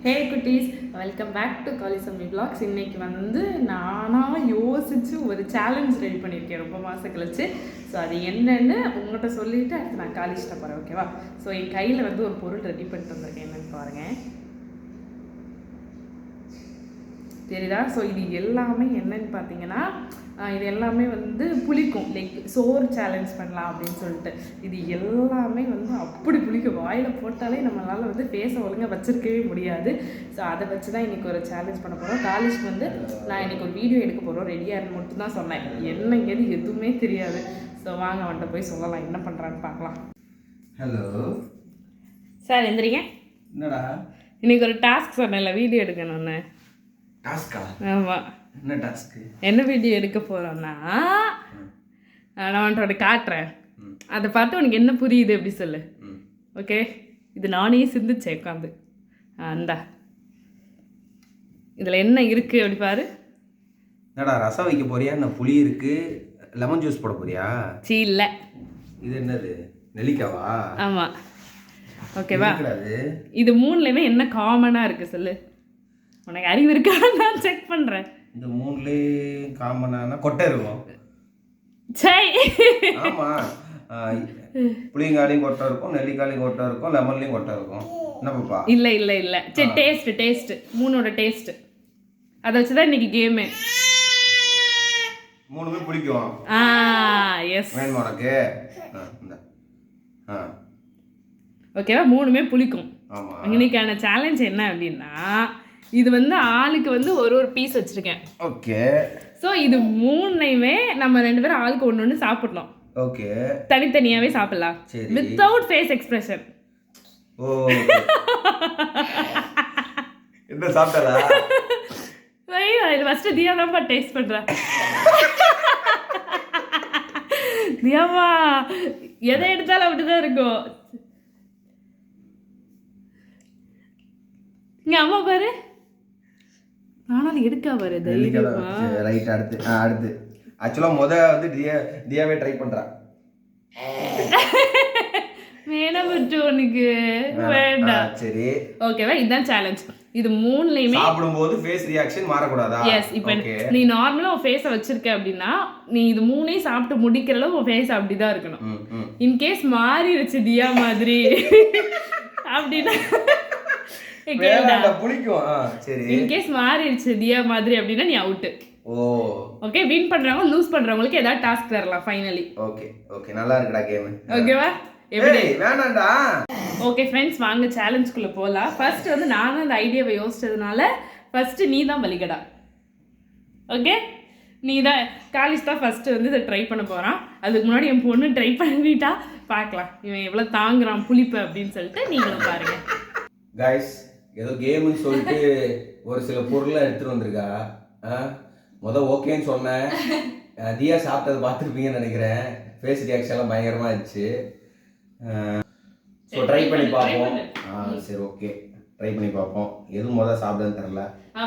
ஹே குட்டீஸ், welcome back to காலிசம்மி vlogs. இன்னைக்கு வந்து நானாக யோசித்து ஒரு சேலஞ்ச் ரெடி பண்ணியிருக்கேன் ரொம்ப மாதம் கழிச்சு. ஸோ அது என்னென்னு உங்கள்கிட்ட சொல்லிவிட்டு அடுத்து நான் காலேஜ்ட்ட போகிறேன், ஓகேவா? ஸோ என் கையில் வந்து ஒரு பொருள் ரெடி பண்ணிட்டு வந்திருக்கேன். என்னென்னு பாருங்கள், தெரியுதா? ஸோ இது எல்லாமே என்னன்னு பார்த்தீங்கன்னா, இது எல்லாமே வந்து புளிக்கும், லைக் சோறு சேலஞ்ச் பண்ணலாம் அப்படின்னு சொல்லிட்டு. இது எல்லாமே வந்து அப்படி புளிக்கும், வாயில் போட்டாலே நம்மளால் வந்து ஃபேஸை ஒழுங்காக வச்சுருக்கவே முடியாது. ஸோ அதை வச்சு தான் இன்றைக்கி ஒரு சேலஞ்ச் பண்ண போகிறோம். காலேஜ்க்கு வந்து நான் இன்றைக்கி ஒரு வீடியோ எடுக்க போகிறோம், ரெடியாக மட்டும் தான் சொன்னேன், என்னங்கிறது எதுவுமே தெரியாது. ஸோ வாங்க வந்துட்டு போய் சொல்லலாம், என்ன பண்ணுறான்னு பார்க்கலாம். ஹலோ சார், எந்திரிங்க. என்னடா இன்றைக்கி ஒரு டாஸ்க் சொன்னேன்ல, வீடியோ எடுக்கணும்னு. டாஸ்கா? ஆமாம். என்ன டாஸ்க்கு? என்ன வீடியோ எடுக்க போகிறோன்னா, நான் உன்ட்டோட காட்டுறேன், அதை பார்த்து உனக்கு என்ன புரியுது அப்படி சொல்லு, ஓகே? இது நானே சிந்திச்சேன் உட்காந்து. அந்தா இதில் என்ன இருக்குது அப்படி பாரு. என்னடா ரசம் வைக்க போறியா? என்ன புளி இருக்குது, லெமன் ஜூஸ் போட போறியா? சீ இல்லை, இது என்னது, நெல்லிக்காவா? ஆமாம், ஓகேவா? அது இது மூணுலேயுமே என்ன காமனாக இருக்குது சொல்லு, உனக்கு அறிவு இருக்கா? நான் செக் பண்ணுறேன். இந்த மூணுலேயே காமனான கொட்டை இருக்கும். சரி, ஆமாம், புளியங்காலையும் கொட்டை இருக்கும், நெல்லிக்காலையும் கொட்டை இருக்கும், லெமன்லேயும் கொட்டை இருக்கும். என்ன பாப்பா? இல்லை இல்லை இல்லை, சரி, டேஸ்ட்டு மூணோட டேஸ்ட்டு அதை வச்சு தான் இன்னைக்கு கேமு. மூணுமே பிடிக்கும். எஸ், வேணுமா உனக்கு? ஓகேவா? மூணுமே பிடிக்கும். ஆமாம். இன்னைக்கான சேலஞ்ச் என்ன அப்படின்னா, இது வந்து ஆளுக்கு வந்து ஒரு ஒரு பீஸ் வச்சுருக்கேன், ஓகே? ஸோ இது மூணையுமே நம்ம ரெண்டு பேரும் ஆளுக்கு ஒன்று ஒன்று சாப்பிடணும். ஓகே, தனித்தனியாகவே சாப்பிடலாம், வித்தவுட் ஃபேஸ் எக்ஸ்பிரஷன். ஓ, என்ன சாப்பிட்டதா? ஐயோ, இது ஃபஸ்ட்டு தியா தான்ப்பா டேஸ்ட் பண்ணுறேன். தியாவா எதை எடுத்தாலும் அப்படிதான் இருக்கும். இங்கே அம்மா பாரு, நானும் எடுக்கா பாரு. ரைட், அடுத்து ஆக்சுவலாக வந்து தியாவே ட்ரை பண்ணுறேன். வேணாம் விட்டு, உனக்கு வேண்டாம். சரி, ஓகேவா? இதுதான் சேலஞ்ச். இது மூணுலையுமே சாப்பிடும்போது ஃபேஸ் ரியாக்ஷன் மாறக்கூடாதா? எஸ். இப்போ நீ நார்மலா உன் ஃபேஸை வச்சிருக்க அப்படின்னா, நீ இது மூணையும் சாப்பிட்டு முடிக்கிற அளவு உன் ஃபேஸ் அப்படிதான் இருக்கணும். இன்கேஸ் மாறிடுச்சு தியா மாதிரி அப்படின்னா, இன்கேஸ் மாறிடுச்சு தியா மாதிரி அப்படின்னா நீ அவுட். ஓகே, வின் பண்றவங்க லூஸ் பண்றவங்களுக்கு ஏதாவது டாஸ்க் தரலாம் ஃபைனலி. ஓகே ஓகே, நல்லா இருக்குடா கேம். ஓகேவா? எப்படி? வேணாம்டா. ஓகே ஃப்ரெண்ட்ஸ், வாங்க சேலஞ்சுக்குள்ள போகலாம். ஃபர்ஸ்ட் வந்து நானும் அந்த ஐடியாவை யோசிச்சதுனால ஃபர்ஸ்ட் நீ தான் வலிகடா, ஓகே? நீ தான் காலேஜ் தான் ஃபர்ஸ்ட் வந்து இதை ட்ரை பண்ண போகிறான். அதுக்கு முன்னாடி என் பொண்ணு ட்ரை பண்ணிட்டா, பார்க்கலாம் இவன் எவ்வளோ தாங்குறான் புளிப்பு அப்படின்னு சொல்லிட்டு நீங்களும் பாருங்க. கைஸ், ஏதோ கேம்னு சொல்லிட்டு ஒரு சில பொருளை எடுத்துட்டு வந்திருக்கா. ஓகேன்னு சொன்னேன், தியா சாப்பிட்டதை பார்த்துருப்பீங்கன்னு நினைக்கிறேன். ஃபேஸ் ரியாக்ஷன் எல்லாம் பயங்கரமாக இருந்துச்சு. ஸோ ட்ரை பண்ணி பார்ப்போம். சரி, ஓகே, ட்ரை பண்ணி பார்ப்போம். எதுவும் சாப்பிடுன்னு தெரில.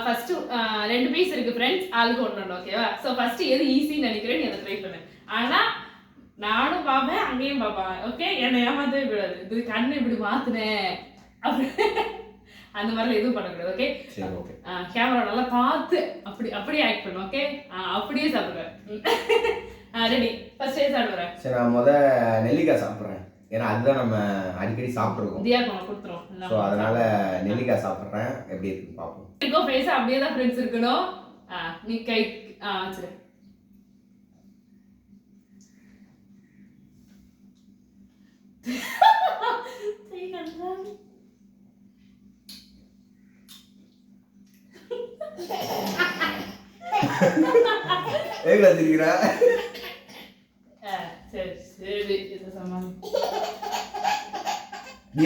ஃபர்ஸ்ட் 2 பீஸ் இருக்கு ஃப்ரெண்ட்ஸ், ஆளுக்கு ஒன்று, ஓகேவா? ஸோ ஃபர்ஸ்ட் எது ஈஸின்னு நினைக்கிறேன் நீ அதை ட்ரை பண்ணு. ஆனால் நானும் பார்ப்பேன், அங்கேயும் பார்ப்பேன், ஓகே? என்னை ஏமாற்றவே கூடாது. இது கண்ணு இப்படி மாற்றினேன் அப்படி அந்த மாதிரிலாம் எதுவும் பண்ணக்கூடாது, ஓகே? சரி, ஓகே. கேமரா நல்லா பார்த்து அப்படியே ஆக்ட் பண்ணு, ஓகே? அப்படியே சாப்பிடுவேன். ரெடி? ஃபர்ஸ்ட் ஏ சாப்பிடுறேன். சரி, நான் நெல்லிக்காய் சாப்பிட்றேன், ஏன்னா அதுதான் நம்ம அடிக்கடி சாப்பிட்ருக்கோம். தியா கொடுத்துரும், ஸோ அதனால நெல்லிக்காய் சாப்பிட்றேன், எப்படி இருக்குன்னு பார்ப்போம். இருக்கோ ஃபேஸ் அப்படியே தான் ஃப்ரெண்ட்ஸ் இருக்கணும். நீ கை சரி,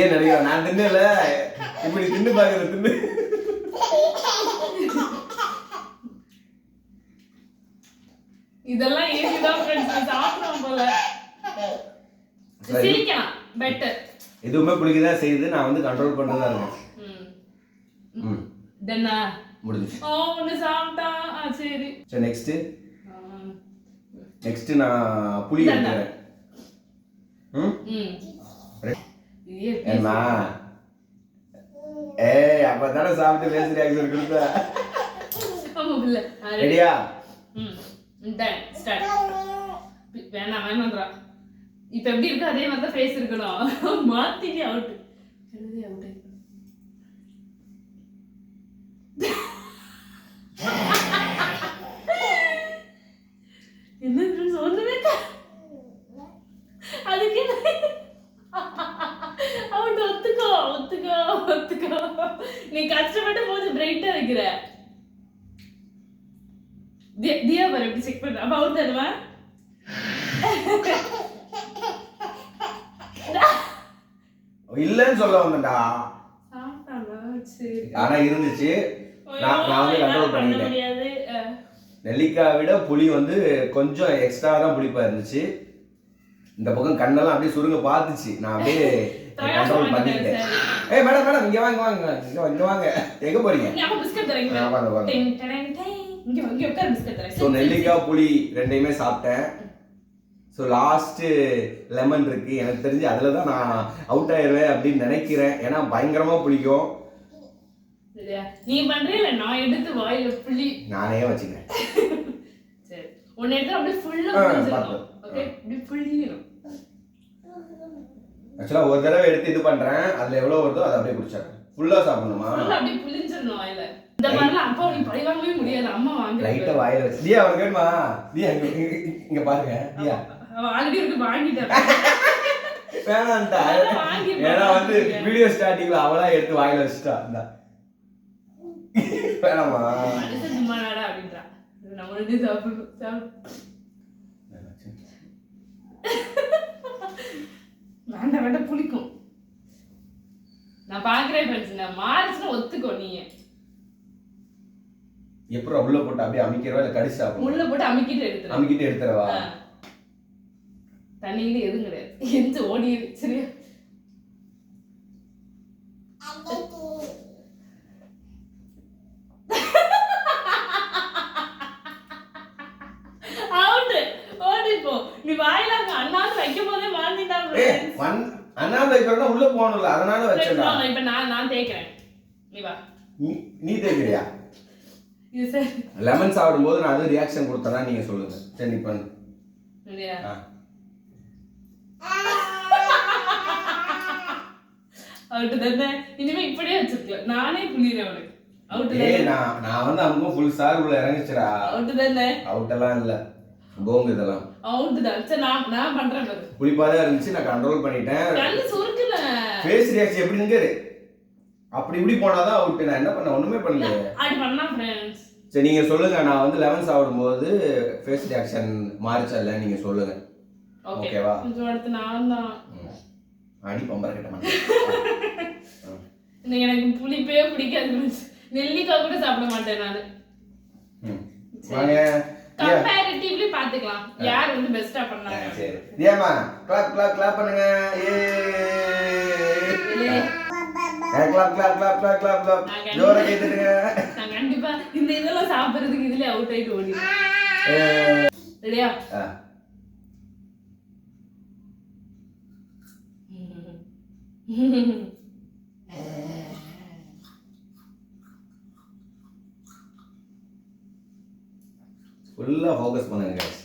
ஏன் நினைக்கிற நான் தின்னல, இப்படி தின்னு பாக்குற தின்னு. இதெல்லாம் ஈஸிதான் ஃப்ரெண்ட்ஸ், சாப்பிடுறோம் போல. சிரிக்கலாம் பெட்டர். எதுவுமே பிடிக்கதா செய்யுது, நான் வந்து கண்ட்ரோல் பண்ணதா இருக்கேன். டன்னா முடிஞ்சு. ஒன்னு சாப்பிட்டா. சரி சரி, நெக்ஸ்ட் நான் புளி எடுக்கிறேன். ஏமா ஏய் அப்பதானே சாப்பிட்டு ஃபேஸ் ரியாக்ஷன் கொடுத்த. ஆமா இல்ல ரெடியா? Done start. வேணாம்ன்றா. இப்போ எப்படி இருக்கு அதே மாதிரி தான் ஃபேஸ் இருக்கணும். மாத்திட்டே அவுட். எழுதி அவுட். என்ன ஒண்ணுமே அதுக்கு அவன் ஒத்துக்கோ ஒத்துக்கோ ஒத்துக்கோ. நீ கஷ்டப்பட்டு போது பிரைட்டா வைக்கிற. தியா பாரு எப்படி செக் பண்ற. அப்ப அவுட் தருவா. இல்லன்னு சொல்ல வந்தேன்டா. சாப்பிட்டானா சரி. ஆனா இருந்துச்சு. நான் வந்து கண்ட்ரோல் பண்ணிட்டேன். நெல்லிக்காய் விட புளி வந்து கொஞ்சம் எக்ஸ்ட்ரா தான் புளிப்பா இருந்துச்சு. இந்த பக்கம் கண்ணெல்லாம் அப்படியே சுருங்க பார்த்துச்சு. நான் அப்படியே கண்ட்ரோல் பண்ணிட்டேன். ஏய் மேடம் மேடம் இங்க வாங்க வாங்க இங்க வாங்க. எங்க போறீங்க? நான் பிஸ்கட் தரேன். வாங்க வாங்க. இங்க உட்கார் பிஸ்கட் தரேன். ஸோ நெல்லிக்காய் புளி ரெண்டையுமே சாப்பிட்டேன். ஸோ லாஸ்ட்டு லெமன் இருக்கு. எனக்கு தெரிஞ்சு அதில் தான் நான் அவுட் ஆயிடுவேன் அப்படின்னு நினைக்கிறேன். ஏன்னா பயங்கரமாக பிடிக்கும். நீ பண்றீல நான் எடுத்து வாயில புளி நானே வச்சுக்கிறேன். சரி ஒன்னு எடுத்து அப்படியே ஃபுல்லா புளிஞ்சிரணும். ஓகே இப்படி புளியணும். ஆக்சுவலா ஒரு தடவை எடுத்து இது பண்றேன். அதுல எவ்வளவு வருதோ அதை அப்படியே குடிச்சாங்க. ஃபுல்லா சாப்பிடணுமா? ஃபுல்லா அப்படியே புளிஞ்சிரணும் வாயில. இந்த மாதிரிலாம் அப்பா நீ பழி வாங்கவே முடியாது. அம்மா வாங்க லைட்டா வாயில வச்சு. தியா அவனுக்கு வேணுமா? தியா இங்க பாருங்க. தியா ஆல்ரெடி இருக்கு வாங்கிட்டேன். வேணான்டா. ஏன்னா வந்து வீடியோ ஸ்டார்டிங்ல அவளா எடுத்து வாயில வச்சுட்டா. இந்த வேணாமா? மனுஷன் சும்மா நாடா அப்படின்றா. நம்ம ரெண்டு சாப்பிடு. வேண்டாம் வேண்டாம் புளிக்கும். நான் பாக்குறேன் ஃப்ரெண்ட்ஸ். நான் மாறிச்சுன்னா ஒத்துக்கோ. நீங்க எப்படி உள்ள போட்டு அப்படியே அமிக்கிறவா இல்ல கடிச்சு சாப்பிடும்? உள்ள போட்டு அமிக்கிட்டு எடுத்துரு. அமிக்கிட்டு எடுத்துறவா? தண்ணியில எதுவும் கிடையாது. எந்த ஓடிடு சரியா? நீ வாயில அண்ணாந்து வைக்கும் போதே வாழ்ந்துட்டாங்க. அண்ணாந்து வைக்கிறதா உள்ள போகணும்ல, அதனால வச்சேன்டா. இப்ப நான் தேய்க்கிறேன். நீ வா. நீ தேய்க்கிறியா? இது சரி. லெமன் சாப்பிடும்போது நான் அது ரியாக்ஷன் கொடுத்தனா நீங்க சொல்லுங்க. சரி நீ பண்ணு. சரியா? அவுட் தானே. இனிமே இப்படியே வச்சிருக்கேன். நானே புளிறேன் உனக்கு. அவுட் தானே. நான் வந்து அவங்க ஃபுல் சார் உள்ள இறங்கிச்சடா. அவுட் தானே. அவுட் எல்லாம் இல்ல. போங்க இதெல்லாம். அவுட் தான். சரி நான் பண்றேன் பாரு. புளிப்பாதா இருந்துச்சு. நான் கண்ட்ரோல் பண்ணிட்டேன். கண்ணு சுருக்குல. ஃபேஸ் ரியாக்ஷன் எப்படி நிக்குது? அப்படி இப்படி போனாதான் அவுட். நான் என்ன பண்ண? ஒண்ணுமே பண்ணல. அப்படி பண்ணா फ्रेंड्स. சரி நீங்க சொல்லுங்க. நான் வந்து லெமன் சாப்பிடும்போது ஃபேஸ் ரியாக்ஷன் மாறிச்சா இல்ல நீங்க சொல்லுங்க. ஓகேவா? கொஞ்சம் அடுத்து நான் தான். அடி பம்பர கட்ட மாட்டேன். எனக்கு புளிப்பே பிடிக்காது. நெல்லிக்காய் கூட சாப்பிட மாட்டேன் நானு. வாங்க. கம்பேரிட்டிவ்லி பாத்துக்கலாம். யார் வந்து பெஸ்டா பண்ணாங்க. சரி. தியாமா கிளாப் பண்ணுங்க. கிளாப். ஜோரா கேட்டுடுங்க. நான் கண்டிப்பா இந்த இதெல்லாம் சாப்பிடுறதுக்கு இதுல அவுட் ஆயிட்டு ஓடிடுவேன். ரெடியா? ஃபுல்லா ஃபோக்கஸ் பண்ணுங்க गाइस.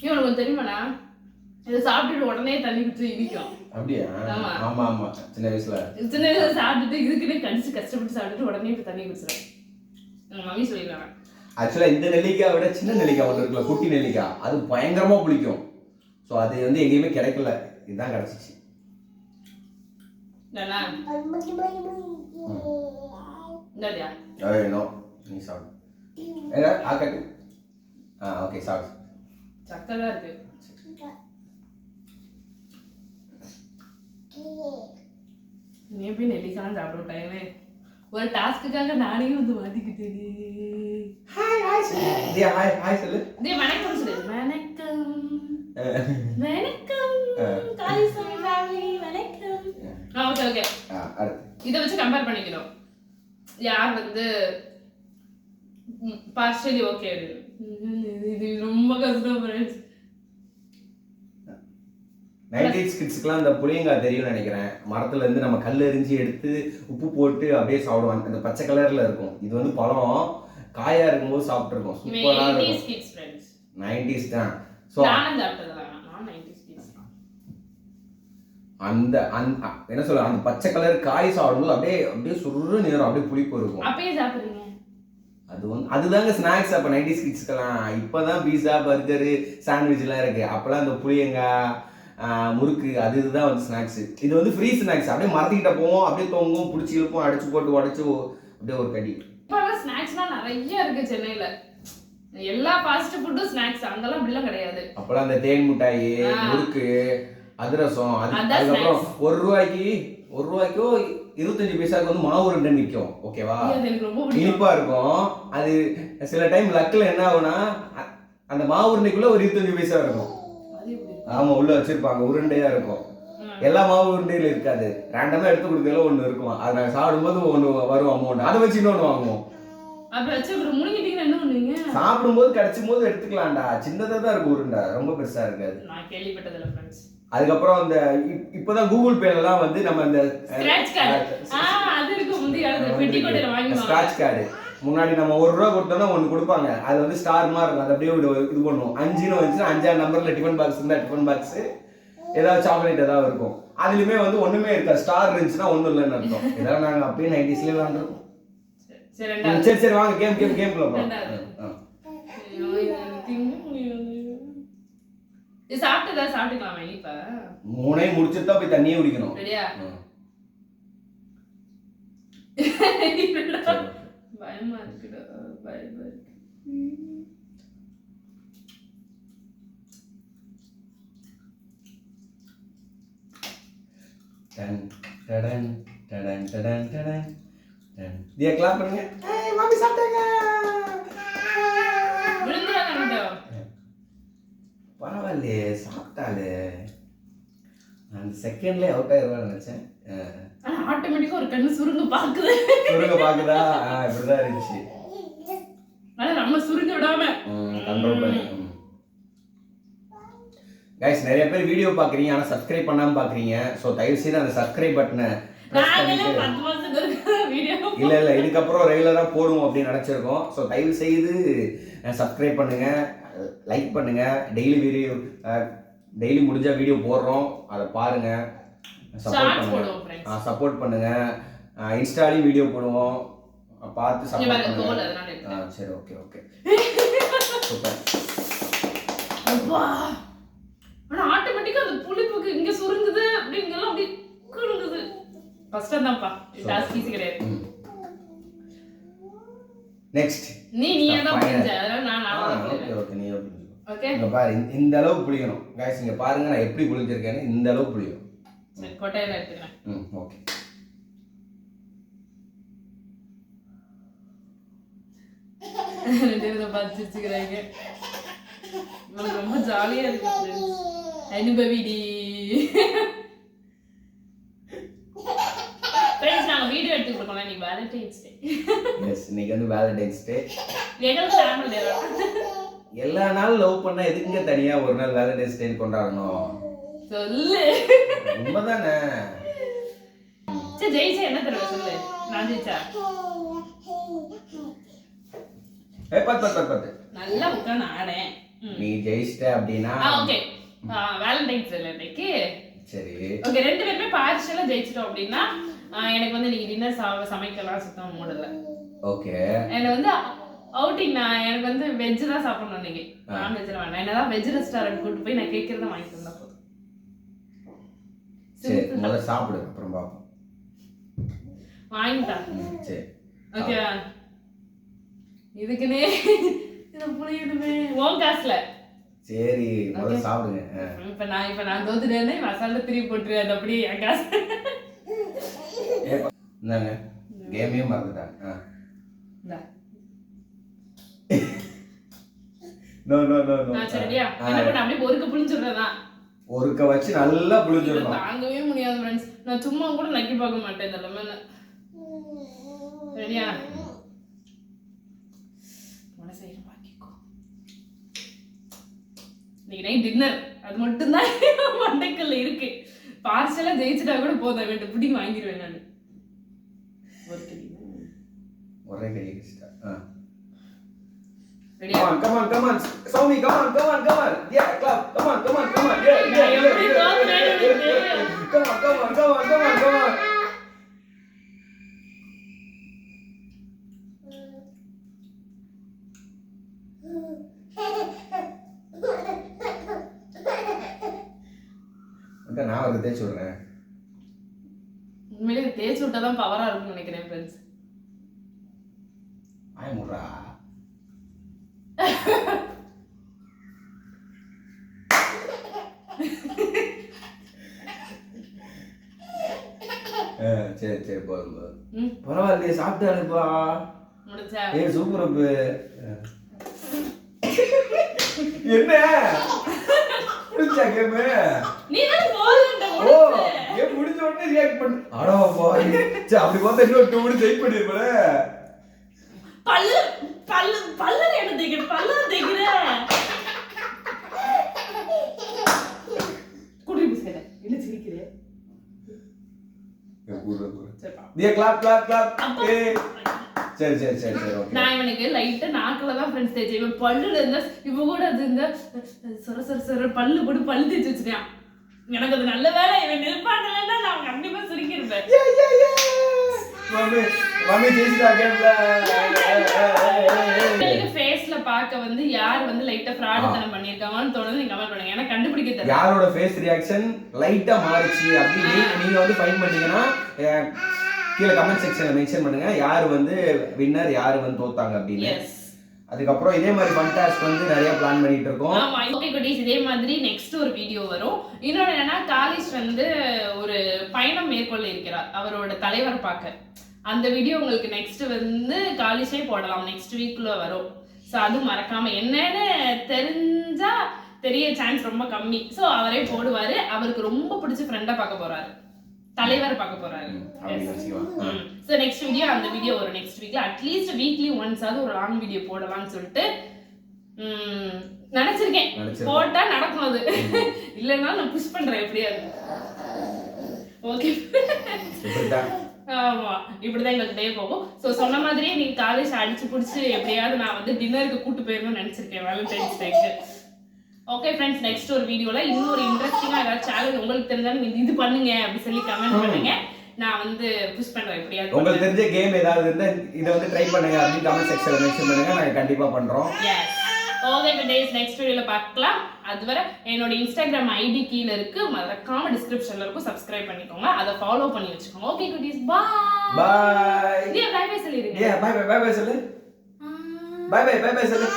இவனுக்கு தெரியுமாடா? இதை சாப்பிட்டுட்டு உடனே தண்ணி குடிச்சு இடிக்கும். அப்படியா? ஆமா சின்ன வயசுல சாப்பிட்டுட்டு இதுக்குன்னு கடிச்சு கஷ்டப்பட்டு சாப்பிட்டுட்டு உடனே இப்ப தண்ணி குடிச்சிடும். எங்க மம்மி சொல்லிடுறாங்க. ஆக்சுவலா இந்த நெல்லிக்காய் விட சின்ன நெல்லிக்காய் ஒன்று இருக்குல்ல, குட்டி நெல்லிக்காய், அது பயங்கரமா பிடிக்கும். ஸோ அது வந்து எங்கேயுமே கிடைக்கல. இதுதான் கிடைச்சிச்சு. நீ சாப்பிடு. ஆக்கட்டு. ஓகே சாப்பிடு. சக்கரை இருக்கு. நீ போய் நெல்லிக்காய் சாப்பிட விட்டாங்களே. ஒரு டாஸ்க்குக்காக நானே வந்து மாட்டிக்கிட்டேன். ஹாய் சொல்லு. வணக்கம் சொல்லு. வணக்கம் வணக்கம் காளிசாமி ஃபேமிலி வணக்கம். ஓகே இதை வச்சு கம்பேர் பண்ணிக்கிறோம். யார் வந்து பார்ஷியலி ஓகே இது ரொம்ப கஷ்டம் ஃப்ரெண்ட்ஸ். 90s கிட்ஸ்க்குலாம் இந்த புளியங்காய் தெரியும்னு நினைக்கிறேன். மரத்துல இருந்து நம்ம கல் எரிஞ்சு எடுத்து உப்பு போட்டு அப்படியே சாப்பிடுவாங்க. அந்த பச்சை கலர்ல இருக்கும். இது வந்து பழம் காயா இருக்கும்போது சாப்பிட்டுருக்கோம். சூப்பரா இருக்கும். Kids friends. 90s தான். ஸோ நான் சாப்பிட்டதெல்லாம் நான் 90s கிட்ஸ் தான். அந்த என்ன சொல்ல அந்த பச்சை கலர் காய் சாப்பிடும்போது அப்படியே அப்படியே சுருன்னு நேரம் அப்படியே புளிப்பு இருக்கும். அப்பயே சாப்பிடுறீங்க? அது வந்து அதுதாங்க ஸ்நாக்ஸ். அப்போ 90s கிட்ஸ்க்கெல்லாம் இப்போதான் பீஸா பர்கரு சாண்ட்விச்லாம் இருக்கு. அப்போல்லாம் இந்த புளியங்காய் முறுக்கு அது இதுதான் வந்து ஸ்நாக்ஸ். இது வந்து ஃப்ரீ ஸ்நாக்ஸ். அப்படியே மரத்துக்கிட்ட போவோம், அப்படியே தொங்கும், பிடிச்சி இழுப்போம், அடிச்சு போட்டு உடச்சு அப்படியே ஒரு கடி. இப்போலாம் ஸ்நாக்ஸ்லாம் நிறைய இருக்கு சென்னையில. எல்லா ஃபாஸ்ட் ஃபுட்டும் ஸ்நாக்ஸ். அங்கெல்லாம் அப்படிலாம் கிடையாது. அப்போல்லாம் அந்த தேன் மிட்டாய், முறுக்கு, அதிரசம், அதுக்கப்புறம் ஒரு ரூபாய்க்கோ 25 பைசாவுக்கு வந்து மாவு உருண்டை நிற்கும். ஓகேவா, இனிப்பா இருக்கும். அது சில டைம் லக்கில் என்ன ஆகும்னா அந்த மாவு உருண்டைக்குள்ள ஒரு 25 பைசா இருக்கும். ஆமா, உள்ள வச்சிருப்பாங்க, உருண்டையா இருக்கும். எல்லா மாவு உருண்டையில இருக்காது, ரேண்டமா எடுத்து கொடுக்கல ஒண்ணு இருக்கும். அது நாங்க சாப்பிடும்போது ஒண்ணு வரும் அமௌண்ட், அதை வச்சு இன்னொன்னு வாங்குவோம். சாப்பிடும்போது கிடைச்சும் போது எடுத்துக்கலாம்டா. சின்னதா தான் இருக்கும் உருண்டை, ரொம்ப பெருசா இருக்காது. நான் கேள்விப்பட்டதில்ல ஃப்ரெண்ட்ஸ். அதுக்கப்புறம் இந்த இப்பதான் கூகுள் பேல எல்லாம் வந்து நம்ம இந்த ஸ்கிராட்ச் கார்டு முன்னாடி நம்ம ₹1 கொடுத்தோம்னா ஒன்று கொடுப்பாங்க. அது வந்து ஸ்டார் மாதிரி இருக்கும். அது அப்படியே இது பண்ணுவோம். 5ன்னு வந்துச்சுன்னா 5ஆம் நம்பர்ல டிஃபன் பாக்ஸ் இருந்தா டிஃபன் பாக்ஸ், ஏதாவது சாக்லேட் ஏதாவது இருக்கும். அதுலயுமே வந்து ஒண்ணுமே இருக்கா, ஸ்டார் இருந்துச்சுன்னா ஒண்ணும் இல்லைன்னு அர்த்தம். இதெல்லாம் நாங்க அப்படியே 90sல விளாண்டுருக்கோம். சரி வாங்க கேம்குள்ள போறோம். சாப்பிட்டுக்கலாம் இப்ப 3 முடிச்சுட்டு தான் போய் தண்ணியே குடிக்கணும். பயமா இருக்குடா, பயமா இருக்கு. டன் டடன் டடன் டடன் டடன் டன். தியா கிளாப் பண்ணுங்க. ஏய் மாமி சாப்பிட்டாங்க. விழுந்துறாங்க. பரவாயில்லையே, சாப்பிட்டாலே. நான் செகண்ட்லயே அவுட் ஆயிருவான்னு நினைச்சேன். ஆட்டோமேட்டிக்கா ஒரு கண்ணு சுருங்க பாக்குதா? இப்படிதான் இருந்துச்சு. ஆனா நம்ம சுருங்க விடாம கண்ட்ரோல் பண்ணி. गाइस, நிறைய பேர் வீடியோ பாக்குறீங்க ஆனா சப்ஸ்கிரைப் பண்ணாம பாக்குறீங்க. சோ தயவு செய்து அந்த சப்ஸ்கிரைப் பட்டனை இல்ல இதுக்கப்புறம் ரெகுலரா போடுவோம் அப்படின்னு நினைச்சிருக்கோம். ஸோ தயவு செய்து சப்ஸ்கிரைப் பண்ணுங்க, லைக் பண்ணுங்க. டெய்லி முடிஞ்சா வீடியோ போடுறோம், அதை பாருங்க, சப்போர்ட் பண்ணுங்க. இன்ஸ்டாலையும் வீடியோ போடுவோம், பார்த்து சப்போர்ட் பண்ணுங்க. சரி, ஓகே சூப்பர். ஆனா ஆட்டோமேட்டிக்கா அந்த புளிப்புக்கு இங்க சுருங்குது, அப்படிங்கலாம் அப்படி குறுங்குது. கஷ்டம் தான்ப்பா, டாஸ்க் ஈஸி கிடையாது. நெக்ஸ்ட் நீ தான் புரிஞ்ச, அதனால நான் ஓகே நீ ஓகே. இங்க பாரு, இந்த அளவு புளியணும் गाइस. இங்க பாருங்க நான் எப்படி புளிஞ்சிருக்கேன்னு. இந்த அளவு புளியும். சரி, கொட்டையில எடுத்துக்கிறேன். ஓகே. ரெண்டு பார்த்து வச்சுக்கிறாங்க. உங்களுக்கு ரொம்ப ஜாலியா இருக்கு ஃப்ரெண்ட்ஸ். அனுபவிடி ஃப்ரெண்ட்ஸ், நாங்க வீடியோ எடுத்து கொடுக்கோம். இன்னைக்கு வேலண்டைன்ஸ் டே. எஸ், இன்னைக்கு வந்து வேலண்டைன்ஸ் டே. எங்களுக்கு ஃபேமிலி டே. எல்லா நாளும் லவ் பண்ணா எதுக்குங்க தனியா ஒரு நாள் வேலண்டைன்ஸ் டே கொண்டாடணும்? சொல்லு. உண்மைதானே. சரி, ஜெயிச்சா என்ன தருவ சொல்லு. நான் ஜெயிச்சா பத்து நல்லா உட்கார்ந்து ஆடேன். நீ ஜெயிச்சிட்ட அப்படின்னா ஓகே. வேலண்டைன்ஸ் டே இன்னைக்கு. சரி ஓகே, ரெண்டு பேருமே பார்ஷியலா ஜெயிச்சிட்டோம் அப்படின்னா எனக்கு வந்து இன்னைக்கு டின்னர் சமைக்கலாம் சுத்தமா மூடல. ஓகே. எனக்கு வந்து அவுட்டிங், எனக்கு வந்து வெஜ் தான் சாப்பிடணும் இன்னைக்கு. நான்வெஜ்ல வேண்டாம். என்னதான் வெஜ் ரெஸ்டாரண்ட் கூட்டு போய் நான் கேட்கறத வாங்கி தந்தா போதும். சரி, முதல்ல சாப்பிடு, அப்புறம் பாப்போம். வாங்கிட்டா. சரி ஓகே. இதுக்குனே இது புளியணுமே உன் காசுல. சரி, முதல்ல சாப்பிடுங்க. இப்ப நான் தோத்துட்டேன்னு மசாலா திருப்பி போட்டுரு. அது அப்படியே என் காசு. இந்தாங்க, கேமையும் மறந்துட்டேன். நோ சரியா? என்ன பண்ண அப்படியே ஒருக்க புளிஞ்சுறதா. ஒருக்க வச்சு நல்லா புளிஞ்சிரணும். தாங்கவே முடியாது ஃப்ரெண்ட்ஸ். நான் சும்மா கூட நக்கி பார்க்க மாட்டேன் இந்த லெமன். சரியா? மனசை பாக்கிக்கோ. இன்னைக்கு நைட் டின்னர் அது மட்டும்தான் மண்டைக்கல்ல இருக்கு. பார்சலா ஜெயிச்சுட்டா கூட போதும், வேண்டு புடி வாங்கிடுவேன் நான். ஒரே கை வச்சிட்டா. Ready? Come on. Soumi, come on. Yeah, clap. Come on. Yeah. Come on. நான் அவருக்கு தேய்ச்சி விடுறேன். உண்மையிலே தேய்ச்சி விட்டாதான் பவரா இருக்கும்னு நினைக்கிறேன் ஃப்ரெண்ட்ஸ். முறா சரி போதும். பரவாயில்லையே, சாப்பிட்டானுப்பா. முடிச்சா? சூப்பர் அப்பு. என்ன முடிச்சா கேம்? நீ தான் போறேன்டா. ஓ கேம் முடிஞ்ச உடனே ரியாக்ட் பண்ணு. அடோ பாய். சே அப்படி பார்த்தா இன்னும் 2 மினிட் வெயிட் பண்ணிருப்பல. பல்ல என்ன தேய்க்கிற? பல்ல தேய்க்கிற. குடி பிஸ்கட். என்ன சிரிக்கிற? தியா கிளாப். சரி ஓகே. நான் இவனுக்கு லைட்டா நாக்குல தான் ஃப்ரெண்ட்ஸ் தேய்ச்சேன். இவன் பல்லுல இருந்தா இவ கூட அது இந்த சொர பல்லு போட்டு பல்லு தேய்ச்சி வச்சிட்டான். எனக்கு அது நல்ல வேலை. இவன் நிற்பாங்கலன்னா நான் கண்டிப்பா சிரிக்கிருப்பேன். மம்மி ஜெயிச்சிட்டா கேம்ல. ஃபேஸ்ல பார்க்க வந்து யார் வந்து லைட்டா ஃப்ராட்தனம் பண்ணிருக்காங்கன்னு தோணுது. நீங்க கமெண்ட் பண்ணுங்க. எனக்கு கண்டுபிடிக்க தெரியல யாரோட ஃபேஸ் ரியாக்ஷன் லைட்டா மாறிச்சு அப்படி நீங்க வந்து ஃபைண்ட் பண்ணீங்கன்னா கீழ கமெண்ட் செக்ஷன்ல மென்ஷன் பண்ணுங்க யார் வந்து வின்னர் யார் வந்து தோத்தாங்க அப்படின்னு. அதுக்கப்புறம் இதே மாதிரி ஃபன் டாஸ்க் வந்து நிறைய பிளான் பண்ணிட்டு இருக்கோம். ஆமா ஓகே குட்டீஸ், இதே மாதிரி நெக்ஸ்ட் ஒரு வீடியோ வரும். இன்னொன்னு என்னன்னா, காலேஜ் வந்து ஒரு பயணம் மேற்கொள்ள இருக்கிறார் அவரோட தலைவர் பார்க்க. அந்த வீடியோ உங்களுக்கு நெக்ஸ்ட் வந்து காலேஜே போடலாம், நெக்ஸ்ட் வீக்ல வரும். ஸோ அது மறக்காம என்னன்னு தெரிஞ்சா தெரிய சான்ஸ் ரொம்ப கம்மி. ஸோ அவரே போடுவாரு. அவருக்கு ரொம்ப பிடிச்ச ஃப்ரெண்டா பார்க்க போறாரு, தலைவர் பார்க்க போறாரு. ஸோ நெக்ஸ்ட் வீடியோ அந்த வீடியோ ஒரு நெக்ஸ்ட் வீக்ல அட்லீஸ்ட் வீக்லி ஒன்ஸ் ஆவது ஒரு லாங் வீடியோ போடலாம்னு சொல்லிட்டு நினைச்சிருக்கேன். போட்டா நடக்கும், அது இல்லைன்னா நான் புஷ் பண்றேன் எப்படியாவது. ஓகே ஆமா இப்படிதான் எங்களுக்கு டே போகும். ஸோ சொன்ன மாதிரியே நீங்க காலேஜ் அடிச்சு பிடிச்சி எப்படியாவது நான் வந்து டின்னருக்கு கூட்டு போயிருந்தோம்னு நினைச்சிருக்கேன் வேலண்டைன்ஸ் டேக்கு. ஓகே ஃப்ரெண்ட்ஸ், நெக்ஸ்ட் ஒரு வீடியோல இன்னொரு இன்ட்ரெஸ்டிங்கா ஏதாவது சேலஞ்ச் உங்களுக்கு தெரிஞ்சா நீங்க இது பண்ணுங்க அப்படி சொல்லி கமெண்ட் பண்ணுங்க. நான் வந்து புஷ் பண்றேன் எப்படியாவது. உங்களுக்கு தெரிஞ்ச கேம் ஏதாவது இருந்தா இத வந்து ட்ரை பண்ணுங்க அப்படி கமெண்ட் செக்ஷன்ல மென்ஷன் பண்ணுங்க, நாங்க கண்டிப்பா பண்றோம். எஸ் ஓகே கைஸ், நெக்ஸ்ட் வீடியோல பார்க்கலாம். அதுவரை என்னோட இன்ஸ்டாகிராம் ஐடி கீழ இருக்கு, மறக்காம டிஸ்கிரிப்ஷன்ல இருக்கும், சப்ஸ்கிரைப் பண்ணிக்கோங்க, அதை ஃபாலோ பண்ணி வச்சுக்கோங்க. ஓகே குட்டீஸ், பை பை. பை பை சொல்லிருங்க. பை பை சொல்லு. பை பை சொல்லு.